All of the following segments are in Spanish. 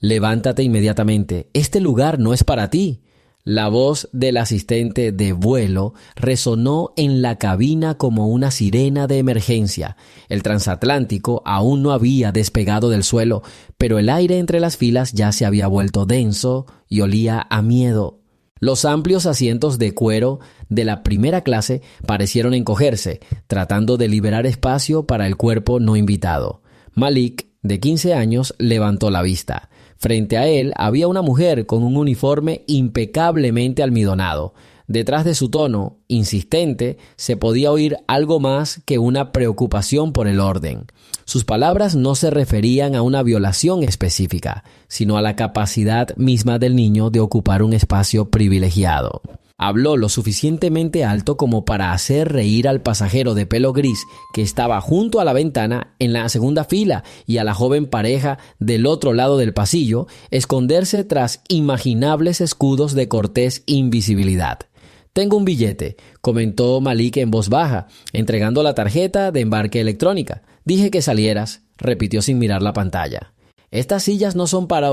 Levántate inmediatamente. Este lugar no es para ti. La voz del asistente de vuelo resonó en la cabina como una sirena de emergencia. El transatlántico aún no había despegado del suelo, pero el aire entre las filas ya se había vuelto denso y olía a miedo. Los amplios asientos de cuero de la primera clase parecieron encogerse, tratando de liberar espacio para el cuerpo no invitado. Malik, de 15 años, levantó la vista. Frente a él había una mujer con un uniforme impecablemente almidonado. Detrás de su tono, insistente, se podía oír algo más que una preocupación por el orden. Sus palabras no se referían a una violación específica, sino a la capacidad misma del niño de ocupar un espacio privilegiado. Habló lo suficientemente alto como para hacer reír al pasajero de pelo gris que estaba junto a la ventana en la segunda fila y a la joven pareja del otro lado del pasillo esconderse tras imaginables escudos de cortés invisibilidad. «Tengo un billete», comentó Malik en voz baja, entregando la tarjeta de embarque electrónica. «Dije que salieras», repitió sin mirar la pantalla. «Estas sillas no son para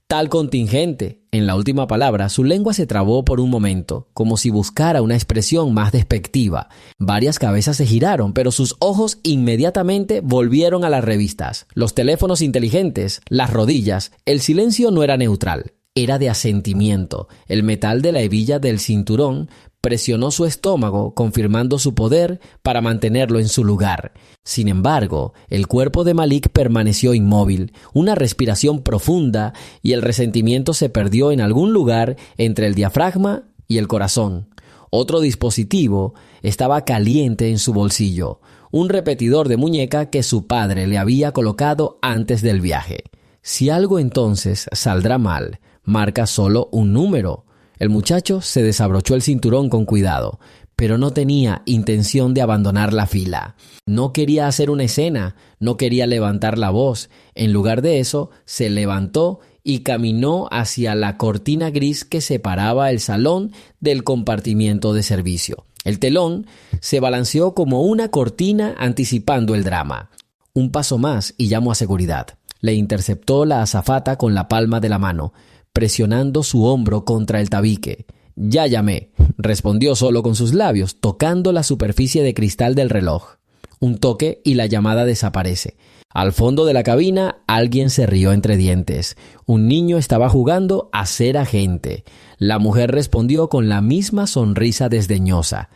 tal contingente». En la última palabra, su lengua se trabó por un momento, como si buscara una expresión más despectiva. Varias cabezas se giraron, pero sus ojos inmediatamente volvieron a las revistas, los teléfonos inteligentes, las rodillas. El silencio no era neutral, era de asentimiento. El metal de la hebilla del cinturón presionó su estómago, confirmando su poder para mantenerlo en su lugar. Sin embargo, el cuerpo de Malik permaneció inmóvil, una respiración profunda, y el resentimiento se perdió en algún lugar entre el diafragma y el corazón. Otro dispositivo estaba caliente en su bolsillo, un repetidor de muñeca que su padre le había colocado antes del viaje. Si algo entonces saldrá mal, marca solo un número. El muchacho se desabrochó el cinturón con cuidado, pero no tenía intención de abandonar la fila. No quería hacer una escena, no quería levantar la voz. En lugar de eso, se levantó y caminó hacia la cortina gris que separaba el salón del compartimiento de servicio. El telón se balanceó como una cortina anticipando el drama. Un paso más y llamó a seguridad. Le interceptó la azafata con la palma de la mano, presionando su hombro contra el tabique. «Ya llamé», respondió solo con sus labios, tocando la superficie de cristal del reloj. Un toque y la llamada desaparece. Al fondo de la cabina, alguien se rió entre dientes. Un niño estaba jugando a ser agente. La mujer respondió con la misma sonrisa desdeñosa.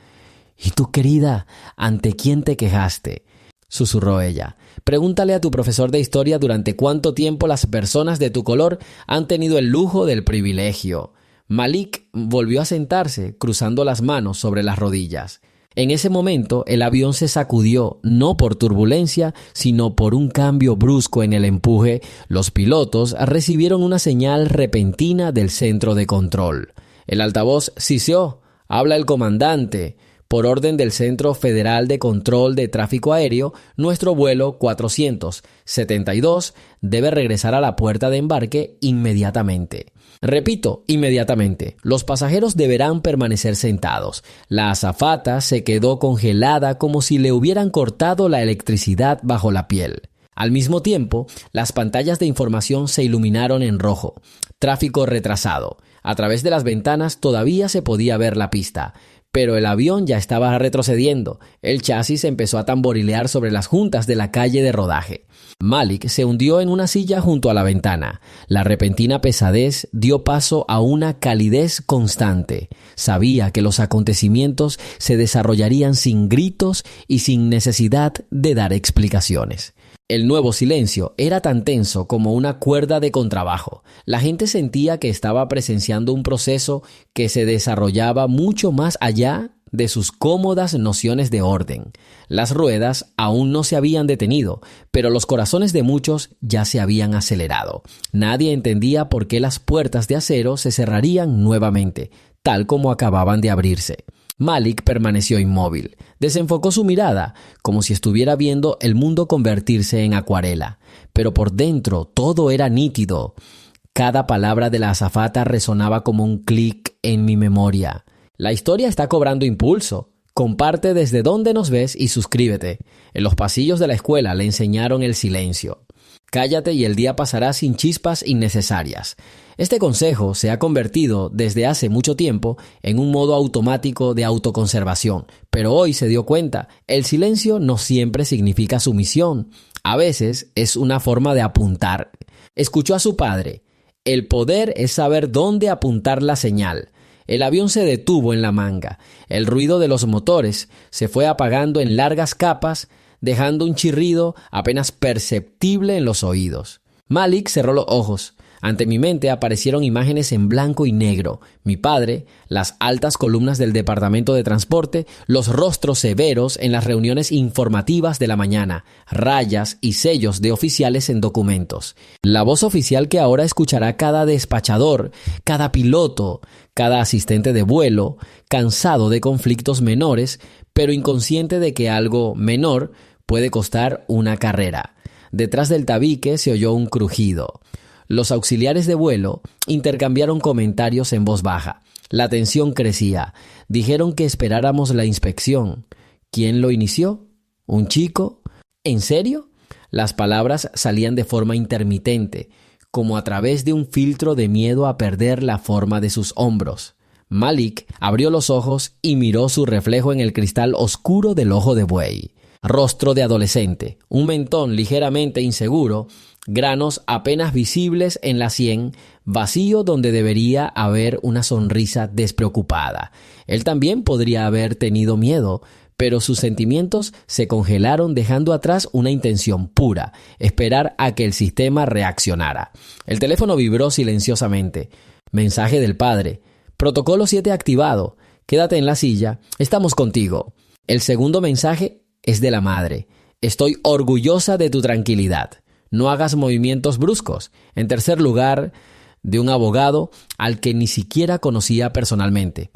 «¿Y tú, querida, ante quién te quejaste?», susurró ella. «Pregúntale a tu profesor de historia durante cuánto tiempo las personas de tu color han tenido el lujo del privilegio». Malik volvió a sentarse, cruzando las manos sobre las rodillas. En ese momento, el avión se sacudió, no por turbulencia, sino por un cambio brusco en el empuje. Los pilotos recibieron una señal repentina del centro de control. El altavoz siseó. «Habla el comandante. Por orden del Centro Federal de Control de Tráfico Aéreo, nuestro vuelo 472 debe regresar a la puerta de embarque inmediatamente». Repito, inmediatamente. Los pasajeros deberán permanecer sentados. La azafata se quedó congelada como si le hubieran cortado la electricidad bajo la piel. Al mismo tiempo, las pantallas de información se iluminaron en rojo. Tráfico retrasado. A través de las ventanas todavía se podía ver la pista. Pero el avión ya estaba retrocediendo. El chasis empezó a tamborilear sobre las juntas de la calle de rodaje. Malik se hundió en una silla junto a la ventana. La repentina pesadez dio paso a una calidez constante. Sabía que los acontecimientos se desarrollarían sin gritos y sin necesidad de dar explicaciones. El nuevo silencio era tan tenso como una cuerda de contrabajo. La gente sentía que estaba presenciando un proceso que se desarrollaba mucho más allá de sus cómodas nociones de orden. Las ruedas aún no se habían detenido, pero los corazones de muchos ya se habían acelerado. Nadie entendía por qué las puertas de acero se cerrarían nuevamente, tal como acababan de abrirse. Malik permaneció inmóvil. Desenfocó su mirada, como si estuviera viendo el mundo convertirse en acuarela. Pero por dentro todo era nítido. Cada palabra de la azafata resonaba como un clic en mi memoria. La historia está cobrando impulso. Comparte desde dónde nos ves y suscríbete. En los pasillos de la escuela le enseñaron el silencio. Cállate y el día pasará sin chispas innecesarias. Este consejo se ha convertido desde hace mucho tiempo en un modo automático de autoconservación, pero hoy se dio cuenta, el silencio no siempre significa sumisión, a veces es una forma de apuntar. Escuchó a su padre: el poder es saber dónde apuntar la señal. El avión se detuvo en la manga, el ruido de los motores se fue apagando en largas capas, dejando un chirrido apenas perceptible en los oídos. Malik cerró los ojos. Ante mi mente aparecieron imágenes en blanco y negro. Mi padre, las altas columnas del departamento de transporte, los rostros severos en las reuniones informativas de la mañana, rayas y sellos de oficiales en documentos. La voz oficial que ahora escuchará cada despachador, cada piloto, cada asistente de vuelo, cansado de conflictos menores, pero inconsciente de que algo menor puede costar una carrera. Detrás del tabique se oyó un crujido. Los auxiliares de vuelo intercambiaron comentarios en voz baja. La tensión crecía. Dijeron que esperáramos la inspección. ¿Quién lo inició? ¿Un chico? ¿En serio? Las palabras salían de forma intermitente, como a través de un filtro de miedo a perder la forma de sus hombros. Malik abrió los ojos y miró su reflejo en el cristal oscuro del ojo de buey. Rostro de adolescente, un mentón ligeramente inseguro, granos apenas visibles en la sien, vacío donde debería haber una sonrisa despreocupada. Él también podría haber tenido miedo, pero sus sentimientos se congelaron dejando atrás una intención pura, esperar a que el sistema reaccionara. El teléfono vibró silenciosamente. Mensaje del padre. Protocolo 7 activado. Quédate en la silla. Estamos contigo. El segundo mensaje es de la madre. Estoy orgullosa de tu tranquilidad. No hagas movimientos bruscos. En tercer lugar, de un abogado al que ni siquiera conocía personalmente.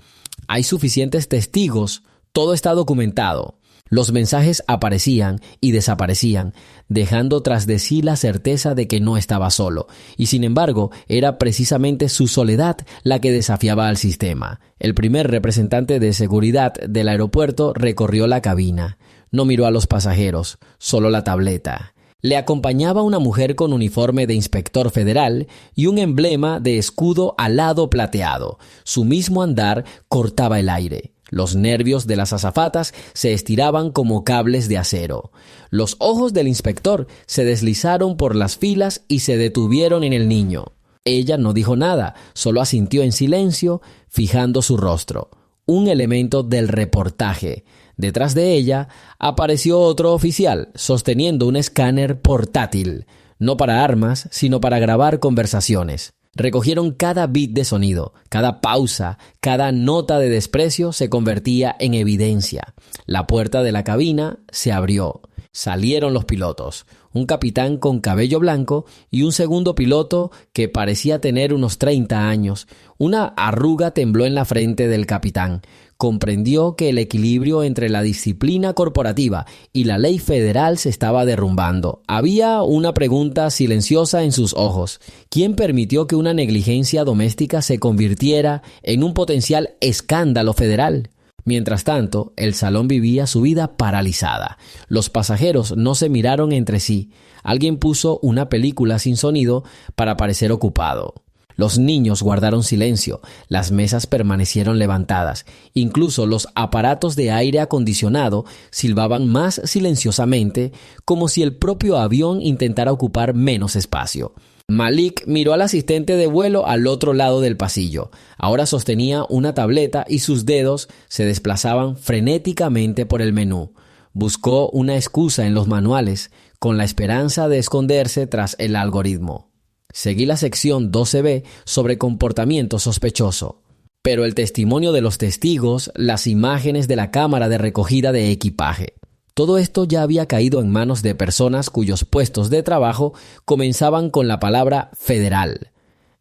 Hay suficientes testigos. Todo está documentado. Los mensajes aparecían y desaparecían, dejando tras de sí la certeza de que no estaba solo. Y sin embargo, era precisamente su soledad la que desafiaba al sistema. El primer representante de seguridad del aeropuerto recorrió la cabina. No miró a los pasajeros, solo la tableta. Le acompañaba una mujer con uniforme de inspector federal y un emblema de escudo alado plateado. Su mismo andar cortaba el aire. Los nervios de las azafatas se estiraban como cables de acero. Los ojos del inspector se deslizaron por las filas y se detuvieron en el niño. Ella no dijo nada, solo asintió en silencio, fijando su rostro. Un elemento del reportaje. Detrás de ella apareció otro oficial, sosteniendo un escáner portátil, no para armas, sino para grabar conversaciones. Recogieron cada bit de sonido, cada pausa, cada nota de desprecio se convertía en evidencia. La puerta de la cabina se abrió. Salieron los pilotos, un capitán con cabello blanco y un segundo piloto que parecía tener unos 30 años. Una arruga tembló en la frente del capitán. Comprendió que el equilibrio entre la disciplina corporativa y la ley federal se estaba derrumbando. Había una pregunta silenciosa en sus ojos. ¿Quién permitió que una negligencia doméstica se convirtiera en un potencial escándalo federal? Mientras tanto, el salón vivía su vida paralizada. Los pasajeros no se miraron entre sí. Alguien puso una película sin sonido para parecer ocupado. Los niños guardaron silencio, las mesas permanecieron levantadas, incluso los aparatos de aire acondicionado silbaban más silenciosamente, como si el propio avión intentara ocupar menos espacio. Malik miró al asistente de vuelo al otro lado del pasillo. Ahora sostenía una tableta y sus dedos se desplazaban frenéticamente por el menú. Buscó una excusa en los manuales, con la esperanza de esconderse tras el algoritmo. Seguí la sección 12B sobre comportamiento sospechoso. Pero el testimonio de los testigos, las imágenes de la cámara de recogida de equipaje. Todo esto ya había caído en manos de personas cuyos puestos de trabajo comenzaban con la palabra federal.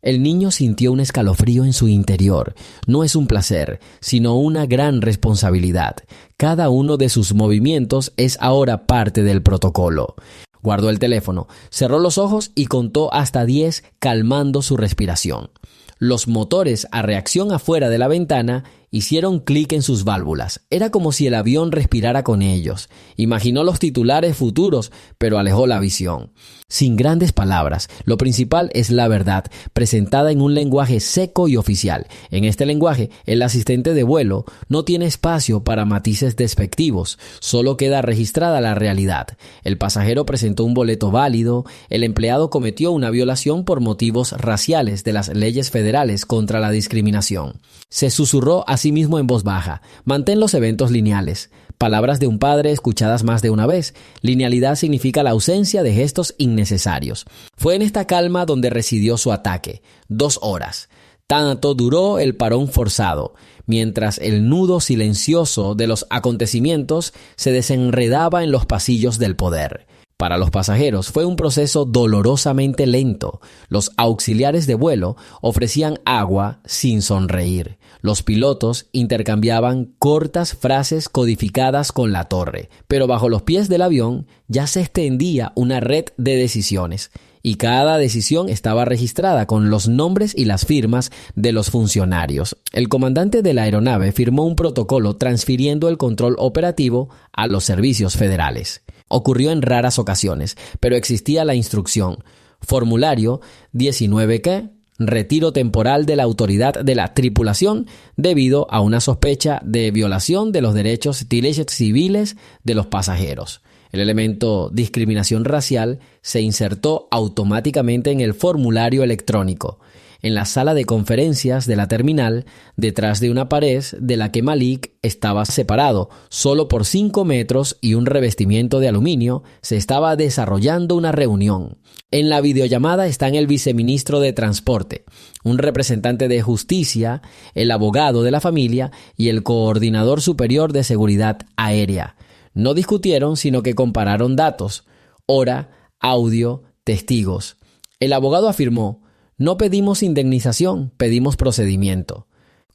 El niño sintió un escalofrío en su interior. No es un placer, sino una gran responsabilidad. Cada uno de sus movimientos es ahora parte del protocolo. Guardó el teléfono, cerró los ojos y contó hasta 10, calmando su respiración. Los motores a reacción afuera de la ventana Hicieron clic en sus válvulas. Era como si el avión respirara con ellos. Imaginó los titulares futuros, pero alejó la visión. Sin grandes palabras, lo principal es la verdad, presentada en un lenguaje seco y oficial. En este lenguaje, el asistente de vuelo no tiene espacio para matices despectivos, solo queda registrada la realidad. El pasajero presentó un boleto válido, el empleado cometió una violación por motivos raciales de las leyes federales contra la discriminación. Se susurró a sí mismo en voz baja: mantén los eventos lineales. Palabras de un padre escuchadas más de una vez. Linealidad significa la ausencia de gestos innecesarios. Fue en esta calma donde residió su ataque. 2 horas. Tanto duró el parón forzado, mientras el nudo silencioso de los acontecimientos se desenredaba en los pasillos del poder. Para los pasajeros fue un proceso dolorosamente lento. Los auxiliares de vuelo ofrecían agua sin sonreír. Los pilotos intercambiaban cortas frases codificadas con la torre, pero bajo los pies del avión ya se extendía una red de decisiones, y cada decisión estaba registrada con los nombres y las firmas de los funcionarios. El comandante de la aeronave firmó un protocolo transfiriendo el control operativo a los servicios federales. Ocurrió en raras ocasiones, pero existía la instrucción: formulario 19 que retiro temporal de la autoridad de la tripulación debido a una sospecha de violación de los derechos civiles de los pasajeros. El elemento discriminación racial se insertó automáticamente en el formulario electrónico. En la sala de conferencias de la terminal, detrás de una pared de la que Malik estaba separado solo por 5 metros y un revestimiento de aluminio, se estaba desarrollando una reunión. En la videollamada están el viceministro de Transporte, un representante de Justicia, el abogado de la familia y el coordinador superior de seguridad aérea. No discutieron, sino que compararon datos, hora, audio, testigos. El abogado afirmó: no pedimos indemnización, pedimos procedimiento.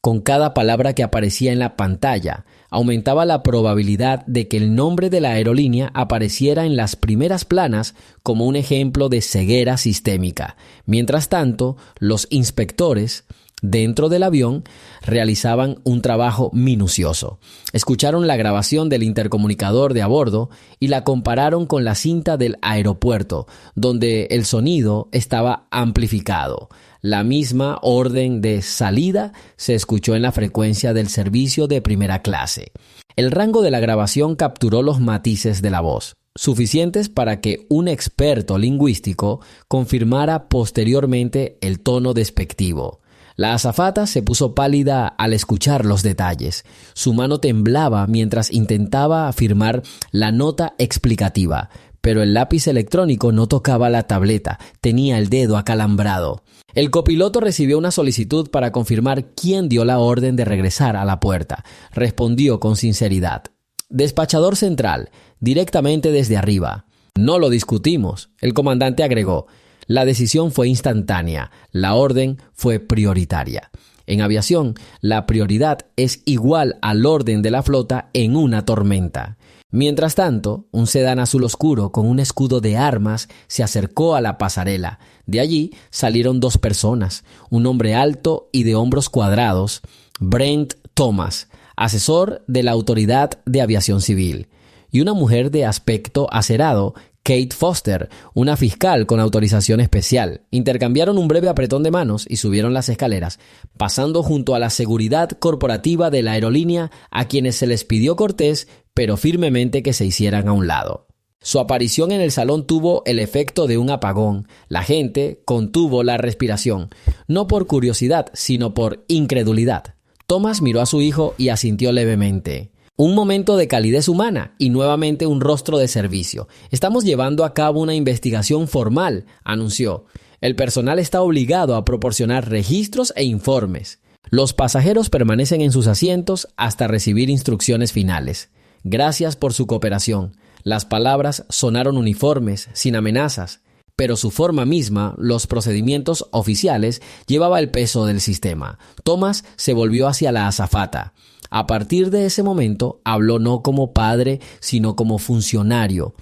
Con cada palabra que aparecía en la pantalla, aumentaba la probabilidad de que el nombre de la aerolínea apareciera en las primeras planas como un ejemplo de ceguera sistémica. Mientras tanto, los inspectores dentro del avión realizaban un trabajo minucioso. Escucharon la grabación del intercomunicador de a bordo y la compararon con la cinta del aeropuerto, donde el sonido estaba amplificado. La misma orden de salida se escuchó en la frecuencia del servicio de primera clase. El rango de la grabación capturó los matices de la voz, suficientes para que un experto lingüístico confirmara posteriormente el tono despectivo. La azafata se puso pálida al escuchar los detalles. Su mano temblaba mientras intentaba firmar la nota explicativa, pero el lápiz electrónico no tocaba la tableta, tenía el dedo acalambrado. El copiloto recibió una solicitud para confirmar quién dio la orden de regresar a la puerta. Respondió con sinceridad: despachador central, directamente desde arriba. No lo discutimos, el comandante agregó. La decisión fue instantánea, la orden fue prioritaria. En aviación, la prioridad es igual al orden de la flota en una tormenta. Mientras tanto, un sedán azul oscuro con un escudo de armas se acercó a la pasarela. De allí salieron 2 personas, un hombre alto y de hombros cuadrados, Brent Thomas, asesor de la Autoridad de Aviación Civil, y una mujer de aspecto acerado, Kate Foster, una fiscal con autorización especial. Intercambiaron un breve apretón de manos y subieron las escaleras, pasando junto a la seguridad corporativa de la aerolínea, a quienes se les pidió cortés, pero firmemente que se hicieran a un lado. Su aparición en el salón tuvo el efecto de un apagón. La gente contuvo la respiración, no por curiosidad, sino por incredulidad. Thomas miró a su hijo y asintió levemente. Un momento de calidez humana y nuevamente un rostro de servicio. Estamos llevando a cabo una investigación formal, anunció. El personal está obligado a proporcionar registros e informes. Los pasajeros permanecen en sus asientos hasta recibir instrucciones finales. Gracias por su cooperación. Las palabras sonaron uniformes, sin amenazas, pero su forma misma, los procedimientos oficiales, llevaba el peso del sistema. Thomas se volvió hacia la azafata. A partir de ese momento, habló no como padre, sino como funcionario.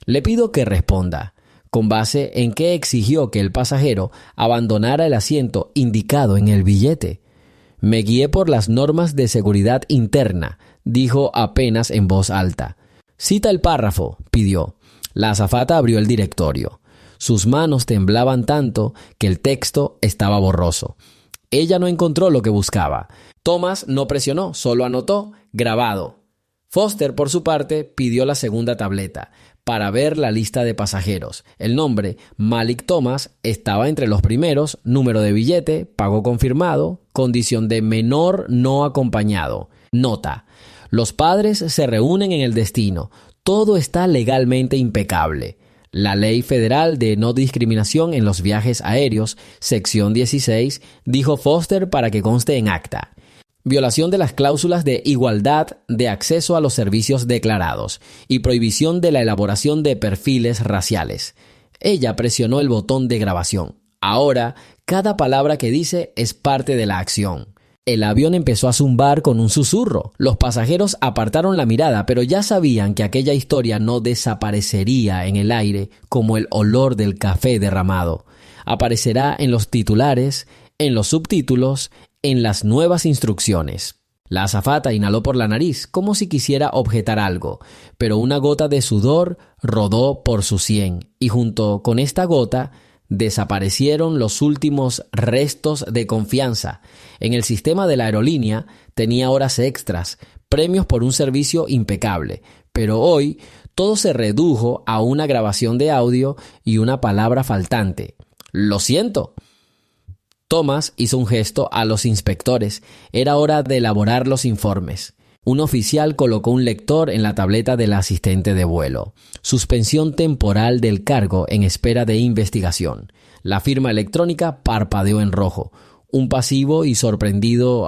Le pido que responda, con base en qué exigió que el pasajero abandonara el asiento indicado en el billete. Me guié por las normas de seguridad interna, dijo apenas en voz alta. Cita el párrafo, pidió. La azafata abrió el directorio. Sus manos temblaban tanto que el texto estaba borroso. Ella no encontró lo que buscaba. Thomas no presionó, solo anotó grabado. Foster, por su parte, pidió la segunda tableta para ver la lista de pasajeros. El nombre, Malik Thomas, estaba entre los primeros, número de billete, pago confirmado, condición de menor no acompañado. Nota: los padres se reúnen en el destino. Todo está legalmente impecable. La Ley Federal de No Discriminación en los Viajes Aéreos, sección 16, dijo Foster para que conste en acta. Violación de las cláusulas de igualdad de acceso a los servicios declarados y prohibición de la elaboración de perfiles raciales. Ella presionó el botón de grabación. Ahora, cada palabra que dice es parte de la acción. El avión empezó a zumbar con un susurro. Los pasajeros apartaron la mirada, pero ya sabían que aquella historia no desaparecería en el aire como el olor del café derramado. Aparecerá en los titulares, en los subtítulos, en las nuevas instrucciones. La azafata inhaló por la nariz, como si quisiera objetar algo, pero una gota de sudor rodó por su sien, y junto con esta gota desaparecieron los últimos restos de confianza. En el sistema de la aerolínea tenía horas extras, premios por un servicio impecable, pero hoy todo se redujo a una grabación de audio y una palabra faltante. «Lo siento». Thomas hizo un gesto a los inspectores. Era hora de elaborar los informes. Un oficial colocó un lector en la tableta del asistente de vuelo. Suspensión temporal del cargo en espera de investigación. La firma electrónica parpadeó en rojo. Un pasivo y sorprendido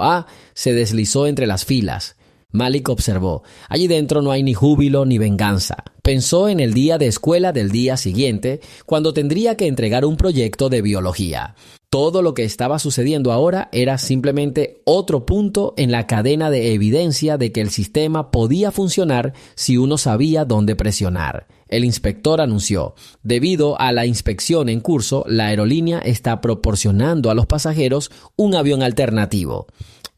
se deslizó entre las filas. Malik observó. Allí dentro no hay ni júbilo ni venganza. Pensó en el día de escuela del día siguiente, cuando tendría que entregar un proyecto de biología. Todo lo que estaba sucediendo ahora era simplemente otro punto en la cadena de evidencia de que el sistema podía funcionar si uno sabía dónde presionar. El inspector anunció: debido a la inspección en curso, la aerolínea está proporcionando a los pasajeros un avión alternativo.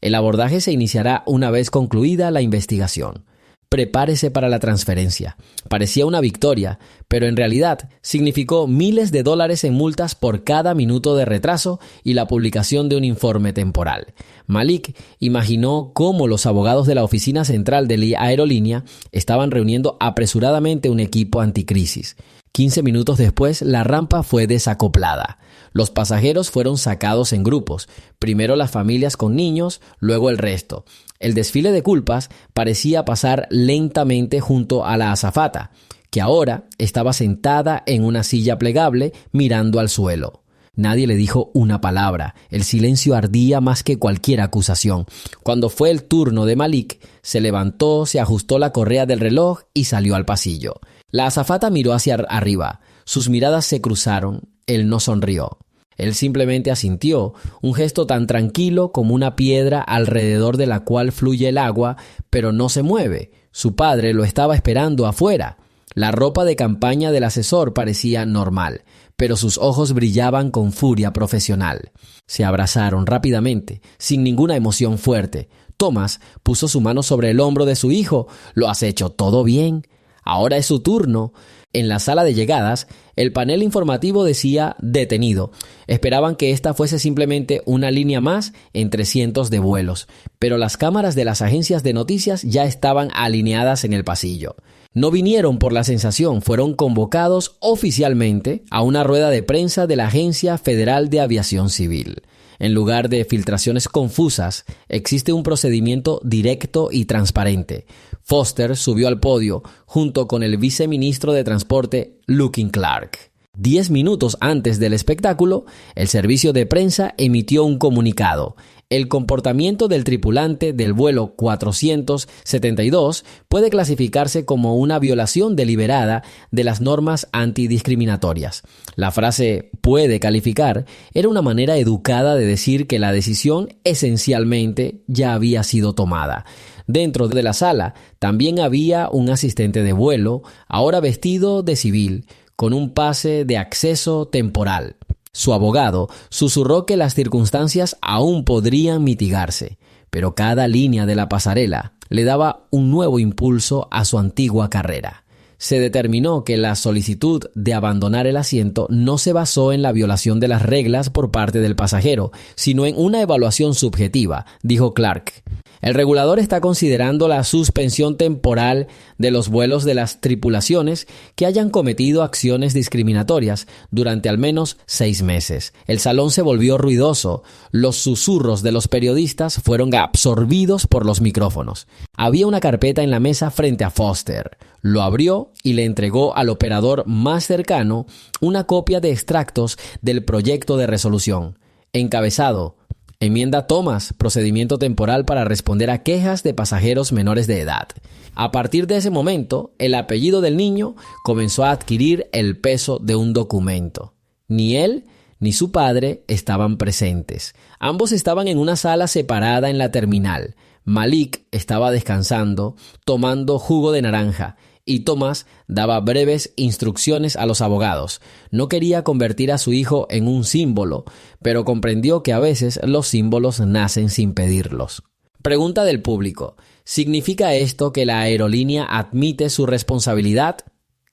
El abordaje se iniciará una vez concluida la investigación. Prepárese para la transferencia. Parecía una victoria, pero en realidad significó miles de dólares en multas por cada minuto de retraso y la publicación de un informe temporal. Malik imaginó cómo los abogados de la oficina central de la aerolínea estaban reuniendo apresuradamente un equipo anticrisis. 15 minutos después, la rampa fue desacoplada. Los pasajeros fueron sacados en grupos, primero las familias con niños, luego el resto. El desfile de culpas parecía pasar lentamente junto a la azafata, que ahora estaba sentada en una silla plegable mirando al suelo. Nadie le dijo una palabra. El silencio ardía más que cualquier acusación. Cuando fue el turno de Malik, se levantó, se ajustó la correa del reloj y salió al pasillo. La azafata miró hacia arriba. Sus miradas se cruzaron. Él no sonrió. Él simplemente asintió, un gesto tan tranquilo como una piedra alrededor de la cual fluye el agua, pero no se mueve. Su padre lo estaba esperando afuera. La ropa de campaña del asesor parecía normal, pero sus ojos brillaban con furia profesional. Se abrazaron rápidamente, sin ninguna emoción fuerte. Thomas puso su mano sobre el hombro de su hijo. «¿Lo has hecho todo bien? Ahora es su turno». En la sala de llegadas, el panel informativo decía «detenido». Esperaban que esta fuese simplemente una línea más entre cientos de vuelos, pero las cámaras de las agencias de noticias ya estaban alineadas en el pasillo. No vinieron por la sensación, fueron convocados oficialmente a una rueda de prensa de la Agencia Federal de Aviación Civil. En lugar de filtraciones confusas, existe un procedimiento directo y transparente. Foster subió al podio junto con el viceministro de Transporte, Lukin Clark. 10 minutos antes del espectáculo, el servicio de prensa emitió un comunicado. El comportamiento del tripulante del vuelo 472 puede clasificarse como una violación deliberada de las normas antidiscriminatorias. La frase «puede calificar» era una manera educada de decir que la decisión esencialmente ya había sido tomada. Dentro de la sala también había un asistente de vuelo, ahora vestido de civil, con un pase de acceso temporal. Su abogado susurró que las circunstancias aún podrían mitigarse, pero cada línea de la pasarela le daba un nuevo impulso a su antigua carrera. Se determinó que la solicitud de abandonar el asiento no se basó en la violación de las reglas por parte del pasajero, sino en una evaluación subjetiva, dijo Clark. El regulador está considerando la suspensión temporal de los vuelos de las tripulaciones que hayan cometido acciones discriminatorias durante al menos 6 meses. El salón se volvió ruidoso. Los susurros de los periodistas fueron absorbidos por los micrófonos. Había una carpeta en la mesa frente a Foster. Lo abrió y le entregó al operador más cercano una copia de extractos del proyecto de resolución. Encabezado: Enmienda Thomas, procedimiento temporal para responder a quejas de pasajeros menores de edad. A partir de ese momento, el apellido del niño comenzó a adquirir el peso de un documento. Ni él ni su padre estaban presentes. Ambos estaban en una sala separada en la terminal. Malik estaba descansando, tomando jugo de naranja, y Thomas daba breves instrucciones a los abogados. No quería convertir a su hijo en un símbolo, pero comprendió que a veces los símbolos nacen sin pedirlos. Pregunta del público: ¿significa esto que la aerolínea admite su responsabilidad?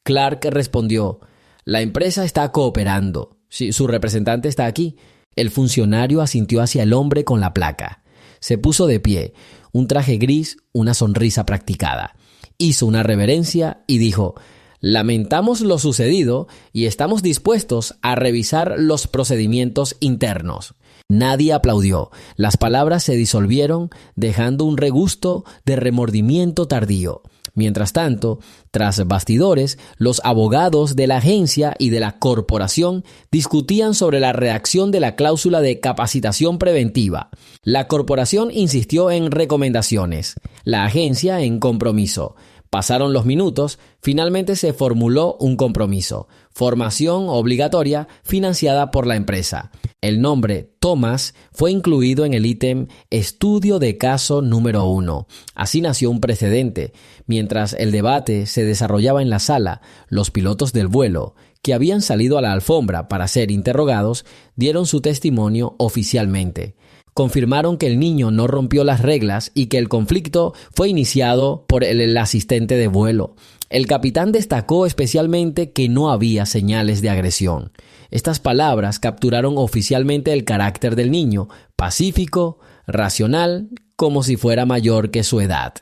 Clark respondió: la empresa está cooperando. Sí, su representante está aquí. El funcionario asintió hacia el hombre con la placa. Se puso de pie, un traje gris, una sonrisa practicada. Hizo una reverencia y dijo: lamentamos lo sucedido y estamos dispuestos a revisar los procedimientos internos. Nadie aplaudió. Las palabras se disolvieron, dejando un regusto de remordimiento tardío. Mientras tanto, tras bastidores, los abogados de la agencia y de la corporación discutían sobre la redacción de la cláusula de capacitación preventiva. La corporación insistió en recomendaciones, la agencia en compromiso. Pasaron los minutos, finalmente se formuló un compromiso: formación obligatoria financiada por la empresa. El nombre Thomas fue incluido en el ítem Estudio de caso número 1. Así nació un precedente. Mientras el debate se desarrollaba en la sala, los pilotos del vuelo, que habían salido a la alfombra para ser interrogados, dieron su testimonio oficialmente. Confirmaron que el niño no rompió las reglas y que el conflicto fue iniciado por el asistente de vuelo. El capitán destacó especialmente que no había señales de agresión. Estas palabras capturaron oficialmente el carácter del niño: pacífico, racional, como si fuera mayor que su edad.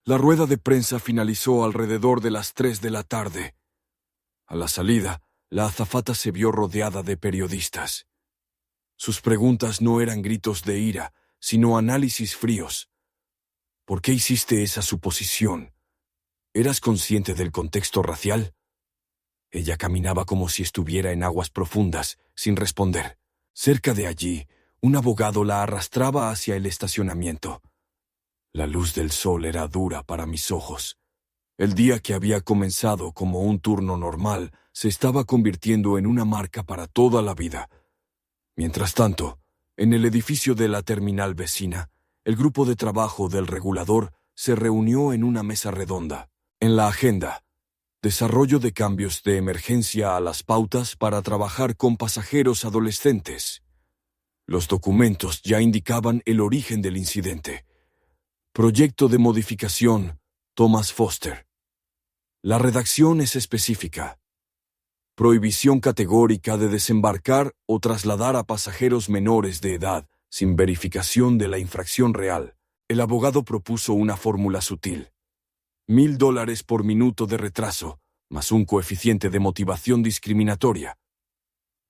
La rueda de prensa finalizó alrededor de las 3 de la tarde. A la salida, la azafata se vio rodeada de periodistas. Sus preguntas no eran gritos de ira, sino análisis fríos. ¿Por qué hiciste esa suposición? ¿Eras consciente del contexto racial? Ella caminaba como si estuviera en aguas profundas, sin responder. Cerca de allí, un abogado la arrastraba hacia el estacionamiento. La luz del sol era dura para mis ojos. El día que había comenzado como un turno normal se estaba convirtiendo en una marca para toda la vida. Mientras tanto, en el edificio de la terminal vecina, el grupo de trabajo del regulador se reunió en una mesa redonda. En la agenda, desarrollo de cambios de emergencia a las pautas para trabajar con pasajeros adolescentes. Los documentos ya indicaban el origen del incidente. Proyecto de modificación, Thomas Foster. La redacción es específica. Prohibición categórica de desembarcar o trasladar a pasajeros menores de edad sin verificación de la infracción real. El abogado propuso una fórmula sutil: $1,000 por minuto de retraso, más un coeficiente de motivación discriminatoria.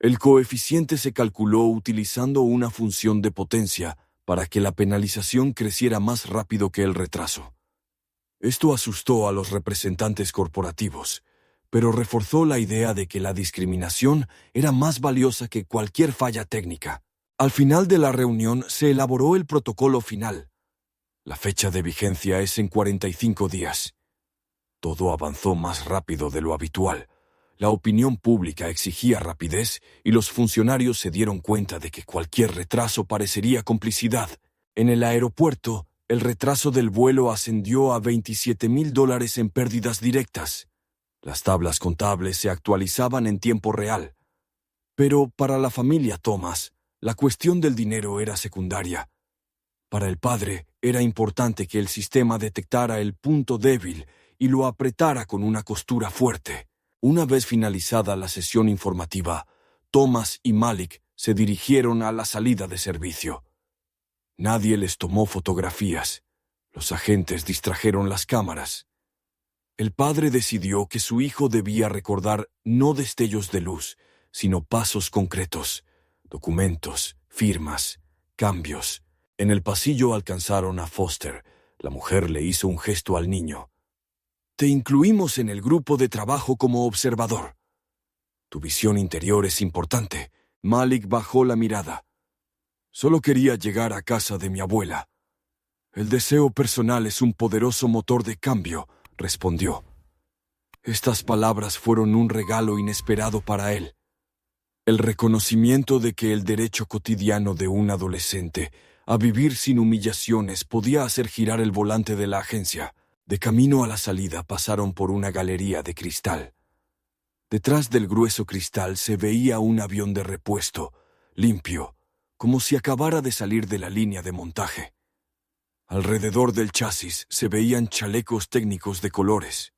El coeficiente se calculó utilizando una función de potencia para que la penalización creciera más rápido que el retraso. Esto asustó a los representantes corporativos, pero reforzó la idea de que la discriminación era más valiosa que cualquier falla técnica. Al final de la reunión se elaboró el protocolo final. La fecha de vigencia es en 45 días. Todo avanzó más rápido de lo habitual. La opinión pública exigía rapidez y los funcionarios se dieron cuenta de que cualquier retraso parecería complicidad. En el aeropuerto, el retraso del vuelo ascendió a $27,000 en pérdidas directas. Las tablas contables se actualizaban en tiempo real. Pero para la familia Thomas, la cuestión del dinero era secundaria. Para el padre, era importante que el sistema detectara el punto débil y lo apretara con una costura fuerte. Una vez finalizada la sesión informativa, Thomas y Malik se dirigieron a la salida de servicio. Nadie les tomó fotografías. Los agentes distrajeron las cámaras. El padre decidió que su hijo debía recordar no destellos de luz, sino pasos concretos, documentos, firmas, cambios. En el pasillo alcanzaron a Foster. La mujer le hizo un gesto al niño. Te incluimos en el grupo de trabajo como observador. Tu visión interior es importante. Malik bajó la mirada. Solo quería llegar a casa de mi abuela. El deseo personal es un poderoso motor de cambio, respondió. Estas palabras fueron un regalo inesperado para él. El reconocimiento de que el derecho cotidiano de un adolescente a vivir sin humillaciones podía hacer girar el volante de la agencia. De camino a la salida pasaron por una galería de cristal. Detrás del grueso cristal se veía un avión de repuesto, limpio, como si acabara de salir de la línea de montaje. Alrededor del chasis se veían chalecos técnicos de colores.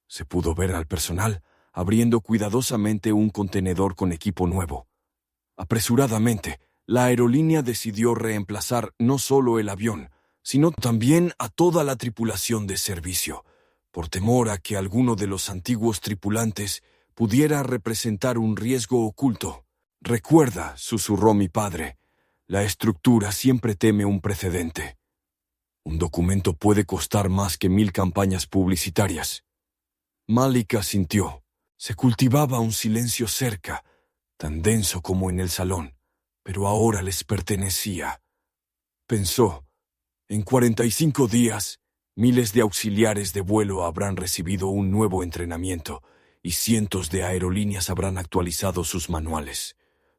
Se pudo ver al personal abriendo cuidadosamente un contenedor con equipo nuevo. Apresuradamente, la aerolínea decidió reemplazar no solo el avión, sino también a toda la tripulación de servicio, por temor a que alguno de los antiguos tripulantes pudiera representar un riesgo oculto. Recuerda, susurró mi padre, la estructura siempre teme un precedente. Un documento puede costar más que 1000 campañas publicitarias. Malik asintió. Se cultivaba un silencio cerca, tan denso como en el salón, pero ahora les pertenecía. Pensó, en 45 días, miles de auxiliares de vuelo habrán recibido un nuevo entrenamiento y cientos de aerolíneas habrán actualizado sus manuales.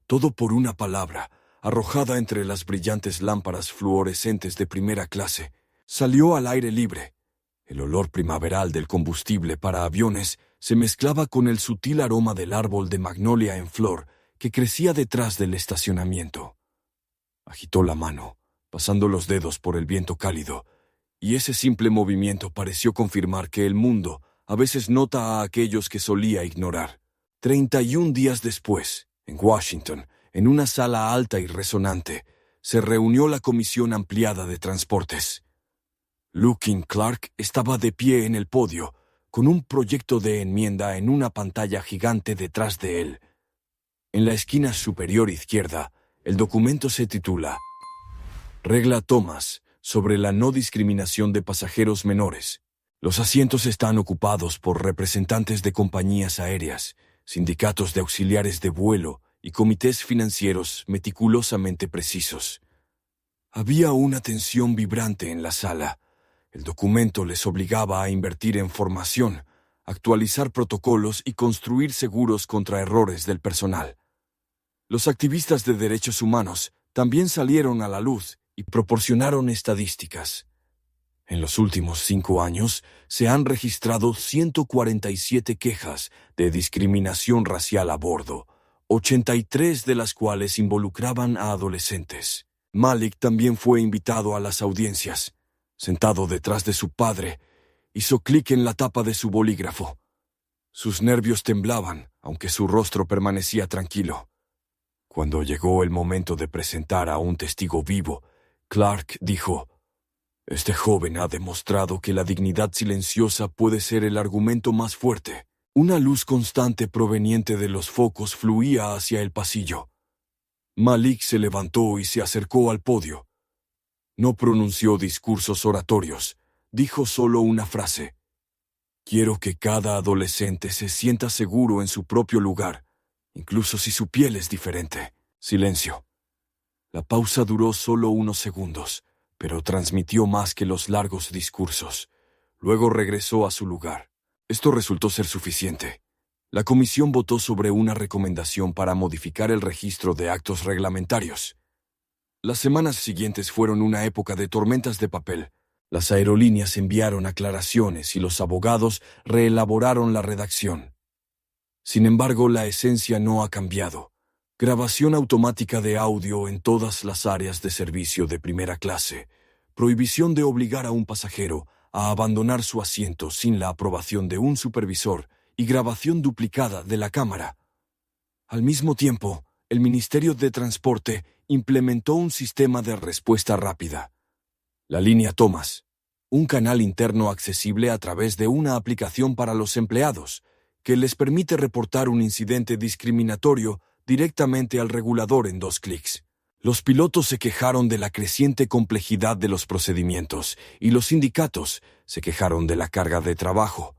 Todo por una palabra, arrojada entre las brillantes lámparas fluorescentes de primera clase. Salió al aire libre. El olor primaveral del combustible para aviones se mezclaba con el sutil aroma del árbol de magnolia en flor que crecía detrás del estacionamiento. Agitó la mano, pasando los dedos por el viento cálido, y ese simple movimiento pareció confirmar que el mundo a veces nota a aquellos que solía ignorar. 31 días después, en Washington, en una sala alta y resonante, se reunió la Comisión Ampliada de Transportes. Lukin Clark estaba de pie en el podio, con un proyecto de enmienda en una pantalla gigante detrás de él. En la esquina superior izquierda, el documento se titula Regla Thomas sobre la no discriminación de pasajeros menores. Los asientos están ocupados por representantes de compañías aéreas, sindicatos de auxiliares de vuelo y comités financieros meticulosamente precisos. Había una tensión vibrante en la sala. El documento les obligaba a invertir en formación, actualizar protocolos y construir seguros contra errores del personal. Los activistas de derechos humanos también salieron a la luz y proporcionaron estadísticas. En los últimos 5 años se han registrado 147 quejas de discriminación racial a bordo, 83 de las cuales involucraban a adolescentes. Malik también fue invitado a las audiencias. Sentado detrás de su padre, hizo clic en la tapa de su bolígrafo. Sus nervios temblaban, aunque su rostro permanecía tranquilo. Cuando llegó el momento de presentar a un testigo vivo, Clark dijo: «Este joven ha demostrado que la dignidad silenciosa puede ser el argumento más fuerte». Una luz constante proveniente de los focos fluía hacia el pasillo. Malik se levantó y se acercó al podio. No pronunció discursos oratorios, dijo solo una frase. Quiero que cada adolescente se sienta seguro en su propio lugar, incluso si su piel es diferente. Silencio. La pausa duró solo unos segundos, pero transmitió más que los largos discursos. Luego regresó a su lugar. Esto resultó ser suficiente. La comisión votó sobre una recomendación para modificar el registro de actos reglamentarios. Las semanas siguientes fueron una época de tormentas de papel. Las aerolíneas enviaron aclaraciones y los abogados reelaboraron la redacción. Sin embargo, la esencia no ha cambiado. Grabación automática de audio en todas las áreas de servicio de primera clase. Prohibición de obligar a un pasajero a abandonar su asiento sin la aprobación de un supervisor y grabación duplicada de la cámara. Al mismo tiempo, el Ministerio de Transporte implementó un sistema de respuesta rápida. La línea Thomas, un canal interno accesible a través de una aplicación para los empleados, que les permite reportar un incidente discriminatorio directamente al regulador en 2 clics. Los pilotos se quejaron de la creciente complejidad de los procedimientos y los sindicatos se quejaron de la carga de trabajo.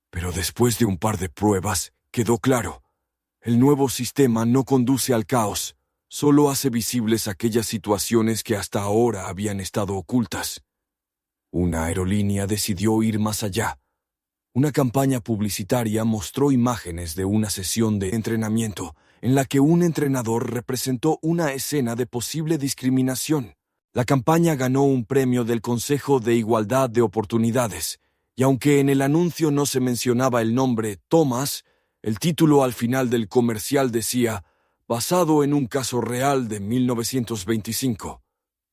Pero después de un par de pruebas, quedó claro. El nuevo sistema no conduce al caos, solo hace visibles aquellas situaciones que hasta ahora habían estado ocultas. Una aerolínea decidió ir más allá. Una campaña publicitaria mostró imágenes de una sesión de entrenamiento en la que un entrenador representó una escena de posible discriminación. La campaña ganó un premio del Consejo de Igualdad de Oportunidades, y aunque en el anuncio no se mencionaba el nombre Thomas, el título al final del comercial decía, basado en un caso real de 1925.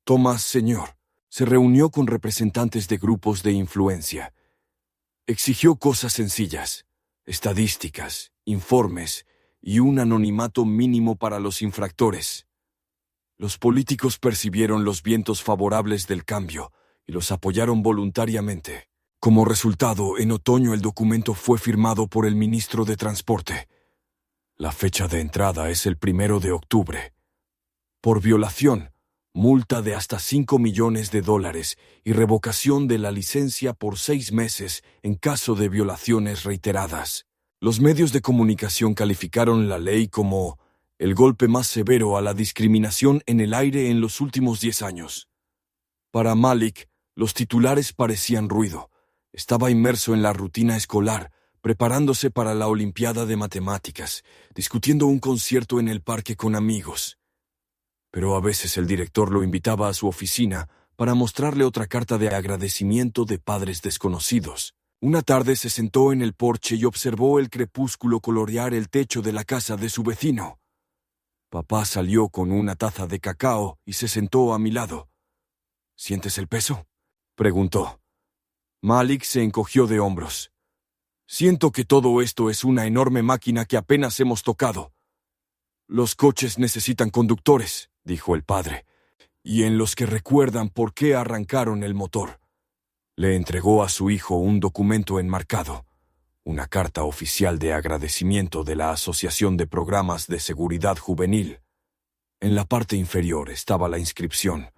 Thomas Sr. se reunió con representantes de grupos de influencia. Exigió cosas sencillas, estadísticas, informes y un anonimato mínimo para los infractores. Los políticos percibieron los vientos favorables del cambio y los apoyaron voluntariamente. Como resultado, en otoño el documento fue firmado por el ministro de Transporte. La fecha de entrada es el 1 de octubre. Por violación, multa de hasta $5 millones y revocación de la licencia por 6 meses en caso de violaciones reiteradas. Los medios de comunicación calificaron la ley como el golpe más severo a la discriminación en el aire en los últimos 10 años. Para Malik, los titulares parecían ruido. Estaba inmerso en la rutina escolar, preparándose para la Olimpiada de Matemáticas, discutiendo un concierto en el parque con amigos. Pero a veces el director lo invitaba a su oficina para mostrarle otra carta de agradecimiento de padres desconocidos. Una tarde se sentó en el porche y observó el crepúsculo colorear el techo de la casa de su vecino. Papá salió con una taza de cacao y se sentó a mi lado. ¿Sientes el peso?, preguntó. Malik se encogió de hombros. Siento que todo esto es una enorme máquina que apenas hemos tocado. Los coches necesitan conductores, dijo el padre, y en los que recuerdan por qué arrancaron el motor. Le entregó a su hijo un documento enmarcado, una carta oficial de agradecimiento de la Asociación de Programas de Seguridad Juvenil. En la parte inferior estaba la inscripción,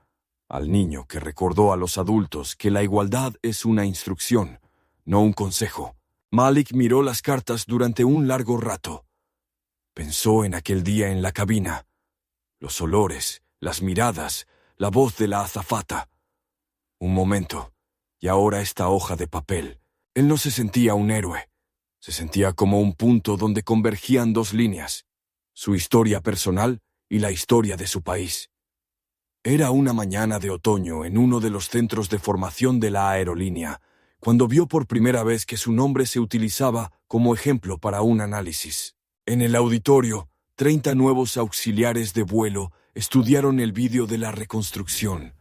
al niño que recordó a los adultos que la igualdad es una instrucción, no un consejo. Malik miró las cartas durante un largo rato. Pensó en aquel día en la cabina, los olores, las miradas, la voz de la azafata. Un momento, y ahora esta hoja de papel. Él no se sentía un héroe, se sentía como un punto donde convergían 2 líneas, su historia personal y la historia de su país. Era una mañana de otoño en uno de los centros de formación de la aerolínea, cuando vio por primera vez que su nombre se utilizaba como ejemplo para un análisis. En el auditorio, 30 nuevos auxiliares de vuelo estudiaron el vídeo de la reconstrucción.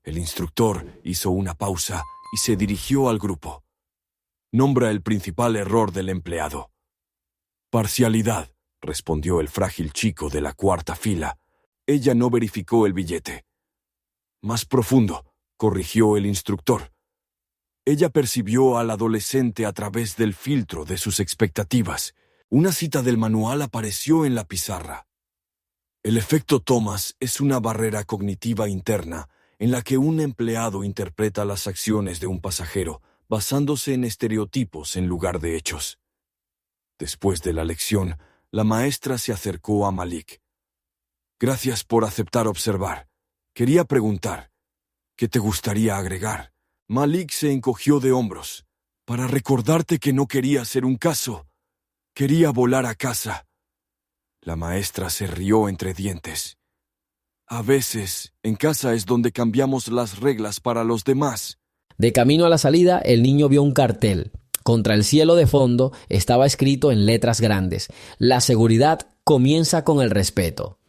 El instructor hizo una pausa y se dirigió al grupo. Nombra el principal error del empleado. Parcialidad, respondió el frágil chico de la 4ª fila. Ella no verificó el billete. Más profundo, corrigió el instructor. Ella percibió al adolescente a través del filtro de sus expectativas. Una cita del manual apareció en la pizarra. El efecto Thomas es una barrera cognitiva interna en la que un empleado interpreta las acciones de un pasajero basándose en estereotipos en lugar de hechos. Después de la lección, la maestra se acercó a Malik. Gracias por aceptar observar. Quería preguntar, ¿qué te gustaría agregar? Malik se encogió de hombros. Para recordarte que no quería hacer un caso. Quería volar a casa. La maestra se rió entre dientes. A veces, en casa es donde cambiamos las reglas para los demás. De camino a la salida, el niño vio un cartel. Contra el cielo de fondo estaba escrito en letras grandes: la seguridad comienza con el respeto.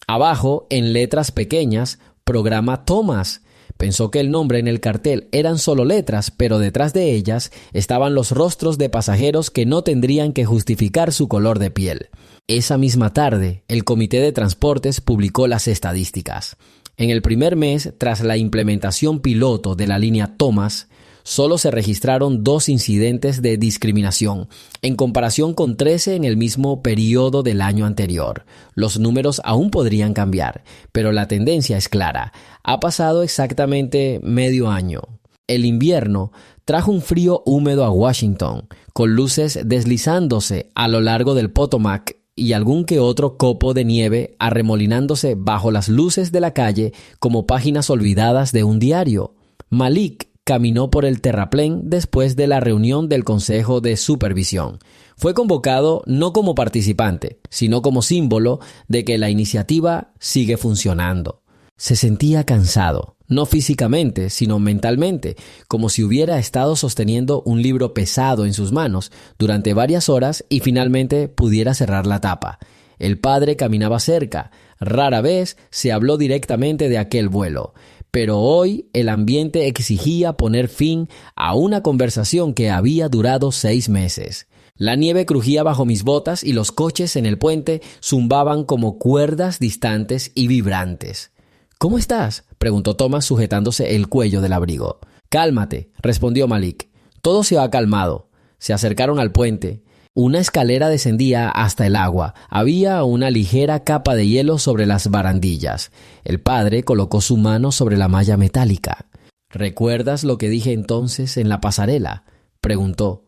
Abajo, en letras pequeñas, programa Thomas. Pensó que el nombre en el cartel eran solo letras, pero detrás de ellas estaban los rostros de pasajeros que no tendrían que justificar su color de piel. Esa misma tarde, el Comité de Transportes publicó las estadísticas. En el primer mes, tras la implementación piloto de la línea Thomas, solo se registraron 2 incidentes de discriminación, en comparación con 13 en el mismo periodo del año anterior. Los números aún podrían cambiar, pero la tendencia es clara. Ha pasado exactamente medio año. El invierno trajo un frío húmedo a Washington, con luces deslizándose a lo largo del Potomac y algún que otro copo de nieve arremolinándose bajo las luces de la calle como páginas olvidadas de un diario. Malik caminó por el terraplén después de la reunión del Consejo de Supervisión. Fue convocado no como participante, sino como símbolo de que la iniciativa sigue funcionando. Se sentía cansado, no físicamente, sino mentalmente, como si hubiera estado sosteniendo un libro pesado en sus manos durante varias horas y finalmente pudiera cerrar la tapa. El padre caminaba cerca. Rara vez se habló directamente de aquel vuelo. Pero hoy el ambiente exigía poner fin a una conversación que había durado 6 meses. La nieve crujía bajo mis botas y los coches en el puente zumbaban como cuerdas distantes y vibrantes. «¿Cómo estás?», preguntó Thomas sujetándose el cuello del abrigo. «Cálmate», respondió Malik. Todo se ha calmado. Se acercaron al puente. Una escalera descendía hasta el agua. Había una ligera capa de hielo sobre las barandillas. El padre colocó su mano sobre la malla metálica. «¿Recuerdas lo que dije entonces en la pasarela?», preguntó.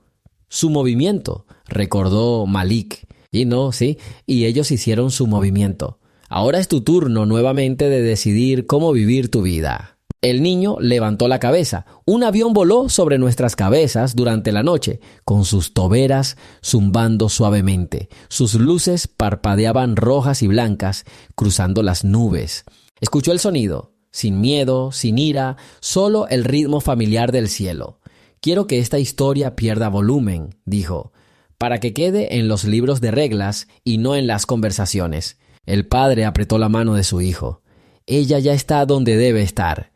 «Su movimiento», recordó Malik. Y ellos hicieron su movimiento. Ahora es tu turno nuevamente de decidir cómo vivir tu vida. El niño levantó la cabeza. Un avión voló sobre nuestras cabezas durante la noche, con sus toberas zumbando suavemente. Sus luces parpadeaban rojas y blancas, cruzando las nubes. Escuchó el sonido, sin miedo, sin ira, solo el ritmo familiar del cielo. «Quiero que esta historia pierda volumen», dijo, «para que quede en los libros de reglas y no en las conversaciones». El padre apretó la mano de su hijo. «Ella ya está donde debe estar».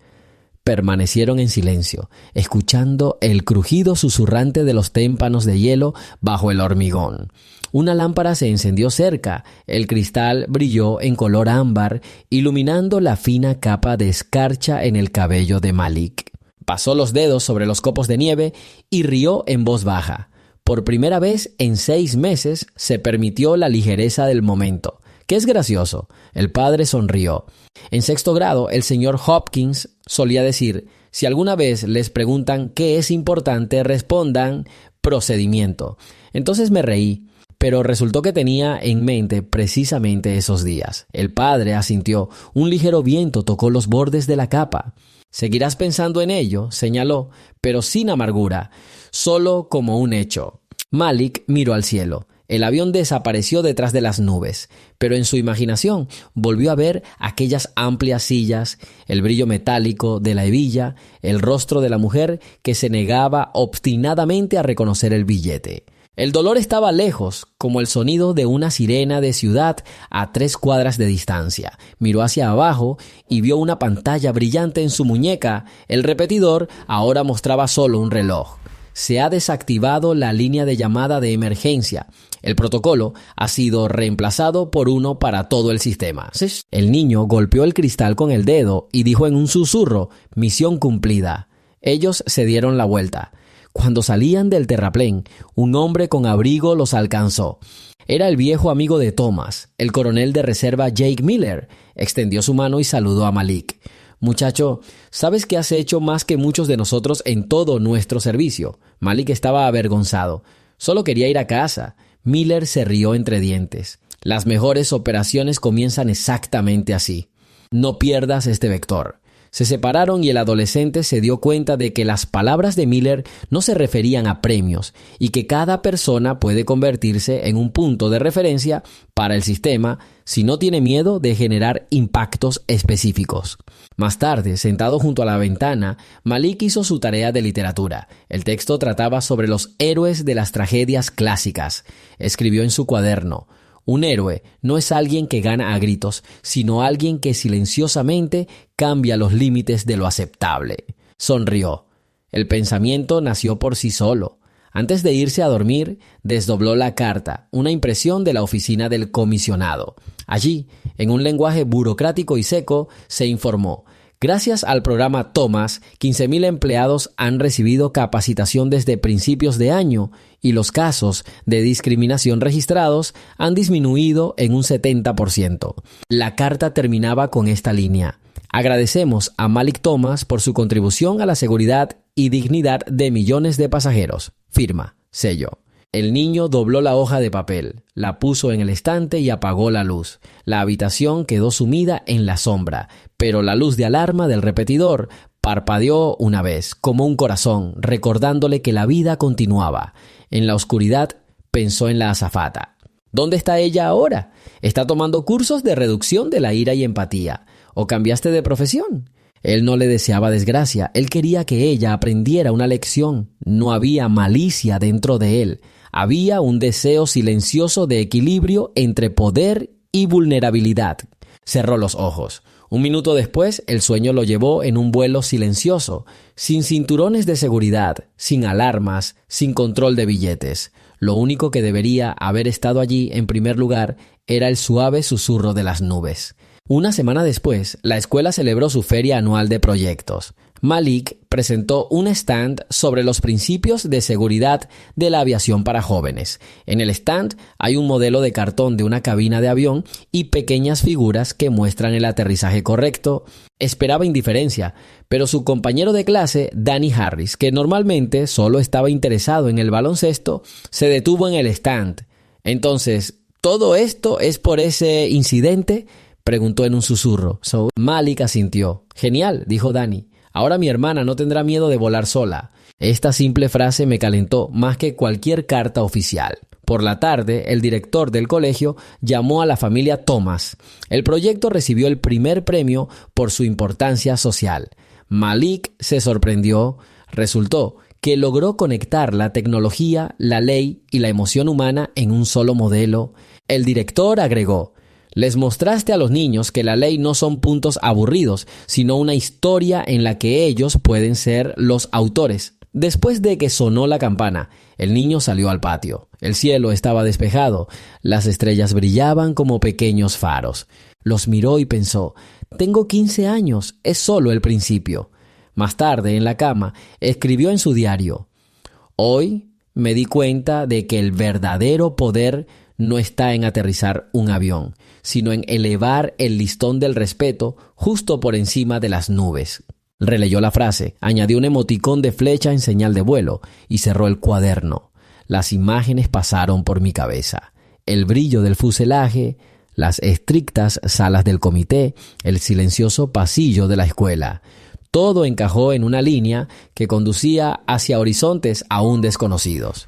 Permanecieron en silencio, escuchando el crujido susurrante de los témpanos de hielo bajo el hormigón. Una lámpara se encendió cerca, el cristal brilló en color ámbar, iluminando la fina capa de escarcha en el cabello de Malik. Pasó los dedos sobre los copos de nieve y rió en voz baja. Por primera vez en 6 meses se permitió la ligereza del momento. «¿Qué es gracioso?», el padre sonrió. En 6º grado, el señor Hopkins solía decir: si alguna vez les preguntan qué es importante, respondan procedimiento. Entonces me reí, pero resultó que tenía en mente precisamente esos días. El padre asintió. Un ligero viento tocó los bordes de la capa. «Seguirás pensando en ello», señaló, pero sin amargura, solo como un hecho. Malik miró al cielo. El avión desapareció detrás de las nubes, pero en su imaginación volvió a ver aquellas amplias sillas, el brillo metálico de la hebilla, el rostro de la mujer que se negaba obstinadamente a reconocer el billete. El dolor estaba lejos, como el sonido de una sirena de ciudad a 3 cuadras de distancia. Miró hacia abajo y vio una pantalla brillante en su muñeca. El repetidor ahora mostraba solo un reloj. Se ha desactivado la línea de llamada de emergencia. El protocolo ha sido reemplazado por uno para todo el sistema. El niño golpeó el cristal con el dedo y dijo en un susurro: «Misión cumplida». Ellos se dieron la vuelta. Cuando salían del terraplén, un hombre con abrigo los alcanzó. Era el viejo amigo de Thomas, el coronel de reserva Jake Miller. Extendió su mano y saludó a Malik. «Muchacho, sabes que has hecho más que muchos de nosotros en todo nuestro servicio». Malik estaba avergonzado. Solo quería ir a casa. Miller se rió entre dientes. «Las mejores operaciones comienzan exactamente así. No pierdas este vector». Se separaron y el adolescente se dio cuenta de que las palabras de Miller no se referían a premios y que cada persona puede convertirse en un punto de referencia para el sistema si no tiene miedo de generar impactos específicos. Más tarde, sentado junto a la ventana, Malik hizo su tarea de literatura. El texto trataba sobre los héroes de las tragedias clásicas. Escribió en su cuaderno: Un héroe no es alguien que gana a gritos, sino alguien que silenciosamente cambia los límites de lo aceptable. Sonrió. El pensamiento nació por sí solo. Antes de irse a dormir, desdobló la carta, una impresión de la oficina del comisionado. Allí, en un lenguaje burocrático y seco, se informó: gracias al programa Thomas, 15,000 empleados han recibido capacitación desde principios de año y los casos de discriminación registrados han disminuido en un 70%. La carta terminaba con esta línea: agradecemos a Malik Thomas por su contribución a la seguridad y dignidad de millones de pasajeros. Firma, sello. El niño dobló la hoja de papel, la puso en el estante y apagó la luz. La habitación quedó sumida en la sombra, pero la luz de alarma del repetidor parpadeó una vez, como un corazón, recordándole que la vida continuaba. En la oscuridad pensó en la azafata. ¿Dónde está ella ahora? ¿Está tomando cursos de reducción de la ira y empatía? ¿O cambiaste de profesión? Él no le deseaba desgracia, él quería que ella aprendiera una lección. No había malicia dentro de él. Había un deseo silencioso de equilibrio entre poder y vulnerabilidad. Cerró los ojos. Un minuto después, el sueño lo llevó en un vuelo silencioso, sin cinturones de seguridad, sin alarmas, sin control de billetes. Lo único que debería haber estado allí en primer lugar era el suave susurro de las nubes. Una semana después, la escuela celebró su feria anual de proyectos. Malik presentó un stand sobre los principios de seguridad de la aviación para jóvenes. En el stand hay un modelo de cartón de una cabina de avión y pequeñas figuras que muestran el aterrizaje correcto. Esperaba indiferencia, pero su compañero de clase, Danny Harris, que normalmente solo estaba interesado en el baloncesto, se detuvo en el stand. Entonces, ¿todo esto es por ese incidente?, preguntó en un susurro. Malik asintió. Genial, dijo Danny. Ahora mi hermana no tendrá miedo de volar sola. Esta simple frase me calentó más que cualquier carta oficial. Por la tarde, el director del colegio llamó a la familia Thomas. El proyecto recibió el primer premio por su importancia social. Malik se sorprendió. Resultó que logró conectar la tecnología, la ley y la emoción humana en un solo modelo. El director agregó: les mostraste a los niños que la ley no son puntos aburridos, sino una historia en la que ellos pueden ser los autores. Después de que sonó la campana, el niño salió al patio. El cielo estaba despejado. Las estrellas brillaban como pequeños faros. Los miró y pensó: tengo 15 años, es solo el principio. Más tarde, en la cama, escribió en su diario: hoy me di cuenta de que el verdadero poder no está en aterrizar un avión, sino en elevar el listón del respeto justo por encima de las nubes. Releyó la frase, añadió un emoticón de flecha en señal de vuelo y cerró el cuaderno. Las imágenes pasaron por mi cabeza. El brillo del fuselaje, las estrictas salas del comité, el silencioso pasillo de la escuela. Todo encajó en una línea que conducía hacia horizontes aún desconocidos.